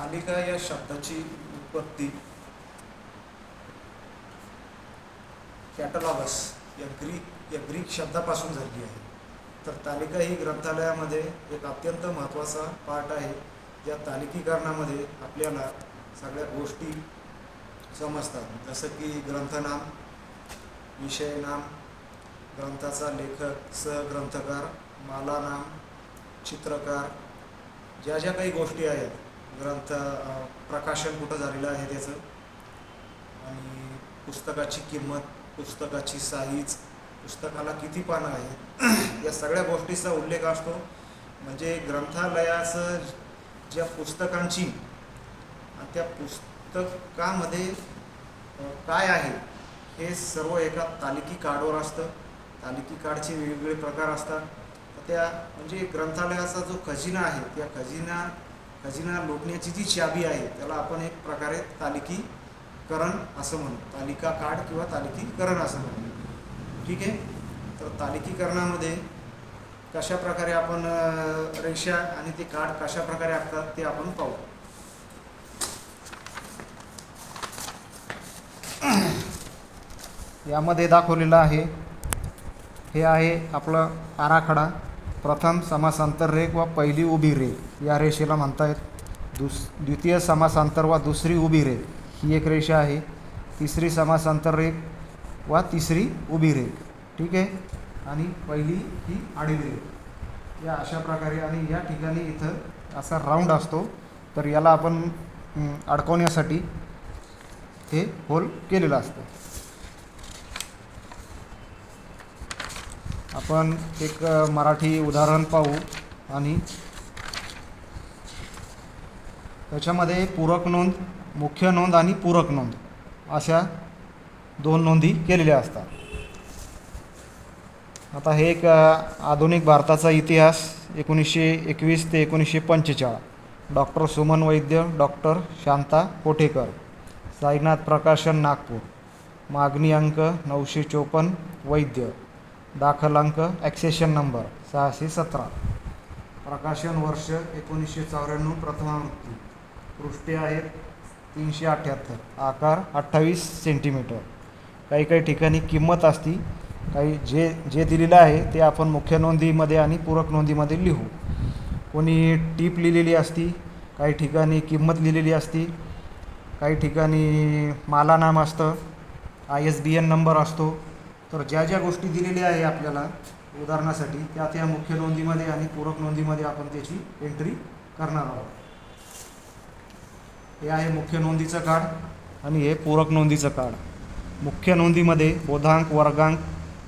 तालिका या शब्दाची उत्पत्ती कॅटलॉगस या ग्रीक शब्दापासून झाली आहे. तर तालिका ही ग्रंथालयामध्ये एक अत्यंत महत्त्वाचा पार्ट आहे. या तालिकीकरणामध्ये आपल्याला सगळ्या गोष्टी समजतात, जसं की ग्रंथनाम, विषयनाम, ग्रंथाचा लेखक, सहग्रंथकार, मालानाम, चित्रकार, ज्या ज्या काही गोष्टी आहेत, ग्रंथ प्रकाशन कुठं झालेलं आहे त्याचं, आणि पुस्तकाची किंमत, पुस्तकाची साईज, पुस्तकाला किती पानं आहेत, या सगळ्या गोष्टीचा उल्लेख असतो. म्हणजे ग्रंथालयाचं ज्या पुस्तकांची त्या पुस्तकामध्ये काय आहे हे सर्व एका तालिकी कार्डवर असतं. तालिकी कार्डचे वेगवेगळे प्रकार असतात. तर त्या म्हणजे ग्रंथालयाचा जो खजिना आहे, त्या खजिना लुटण्याची जी चाबी आहे त्याला आपण एक प्रकारे तालिकीकरण असं म्हणू, तालिका कार्ड किंवा तालिकीकरण असं म्हणू. ठीक आहे. तर तालिकीकरणामध्ये कशा प्रकारे आपण रेषा आणि ते कार्ड कशा प्रकारे असतात ते आपण पाहू. यामध्ये दाखवलेलं आहे, हे आहे आपला आराखडा. प्रथम समासांतर रेघ व पहिली उभी रेघ या रेषेला म्हणतायत. द्वितीय समासांतर व दुसरी उभी रेघ ही एक रेषा आहे. तिसरी समासांतर रेघ व तिसरी उभी रेघ. ठीक आहे. आणि पहिली ही आडवी रेघ. या अशा प्रकारे. आणि या ठिकाणी इथं असा राऊंड असतो, तर याला आपण अडकवण्यासाठी हे होल केलेलं असतं. आपण एक मराठी उदाहरण पाहू आणि त्याच्यामध्ये पूरक नोंद, मुख्य नोंद आणि पूरक नोंद अशा दोन नोंदी केलेल्या असतात. आता हे एक आधुनिक भारताचा इतिहास 1921 ते 1945. डॉक्टर सुमन वैद्य, डॉक्टर शांता कोठेकर, साईनाथ प्रकाशन, नागपूर. मागणी अंक 954, वैद्य. दाखल अंक ॲक्सेशन नंबर 617. प्रकाशन वर्ष 1994, प्रथमावृत्ती. पृष्ठे आहेत 378. आकार 28 सेंटीमीटर. काही काही ठिकाणी किंमत असती. काही जे दिलेलं आहे ते आपण मुख्य नोंदीमध्ये आणि पूरक नोंदीमध्ये लिहू. कोणी टीप लिहिलेली असती, काही ठिकाणी किंमत लिहिलेली असती, काही ठिकाणी मालानाम असतं, ISBN नंबर असतो. तर ज्या ज्या गोष्टी दिलेल्या आहे आपल्याला उदाहरणासाठी त्या मुख्य नोंदीमध्ये आणि पूरक नोंदीमध्ये आपण त्याची एंट्री करणार आहोत. हे आहे मुख्य नोंदीचं कार्ड आणि हे पूरक नोंदीचं कार्ड. मुख्य नोंदीमध्ये बोधांक, वर्गांक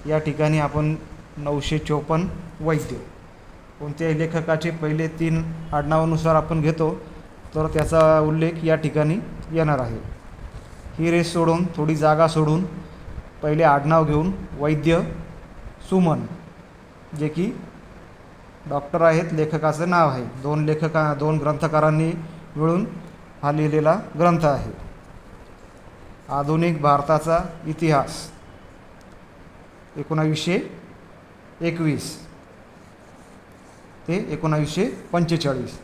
या ठिकाणी आपण 954 वैद्य. कोणत्याही लेखकाचे पहिले 3 आडनावानुसार आपण घेतो तर त्याचा उल्लेख या ठिकाणी येणार आहे. ही रेस सोडून, थोडी जागा सोडून पहिले आडनाव घेऊन वैद्य सुमन, जे की डॉक्टर आहेत, लेखकाचं नाव आहे. दोन ग्रंथकारांनी मिळून हा लिहिलेला ग्रंथ आहे. आधुनिक भारताचा इतिहास 1921 ते 1945.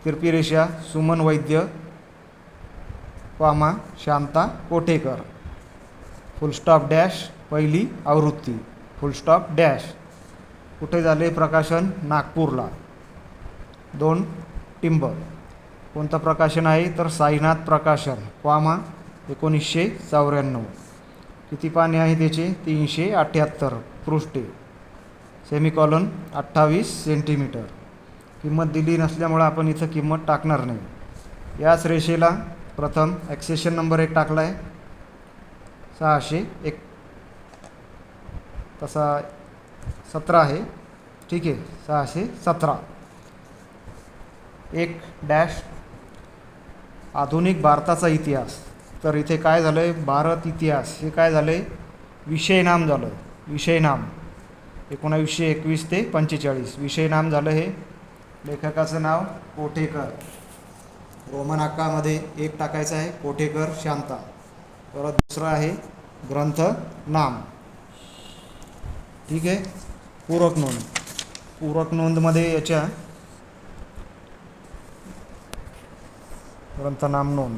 तिरपी रेषा Suman Vaidya, comma Shanta Kothekar, full stop dash पहिली आवृत्ती, फुलस्टॉप डॅश. कुठे झाले प्रकाशन? नागपूरला. 2 टिंब. कोणतं प्रकाशन आहे तर साईनाथ प्रकाशन, कॉमा 1994. किती पाने आहे त्याचे? 378 पृष्ठे, सेमिकॉलन 28 सेंटीमीटर. किंमत दिली नसल्यामुळं आपण इथं किंमत टाकणार नाही. याच रेषेला प्रथम ॲक्सेशन नंबर 1 टाकला आहे 601, तसा 17 आहे. ठीक आहे, 617. 1 डॅश आधुनिक भारताचा इतिहास. तर इथे काय झालं आहे? भारत इतिहास हे काय झालं आहे? विषयनाम झालं. विषयनाम 1921 ते 45. विषयनाम झालं हे. लेखकाचं नाव कोठेकर, रोमन आकामध्ये 1 टाकायचं आहे, कोठेकर शांता. परत दुसरं आहे ग्रंथ नाम. ठीक आहे. पूरक नोंद. पूरक नोंदमध्ये याच्या ग्रंथनाम नोंद,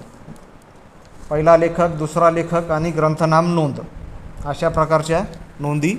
पहिला लेखक, दुसरा लेखक आणि ग्रंथनाम नोंद अशा प्रकारच्या नोंदी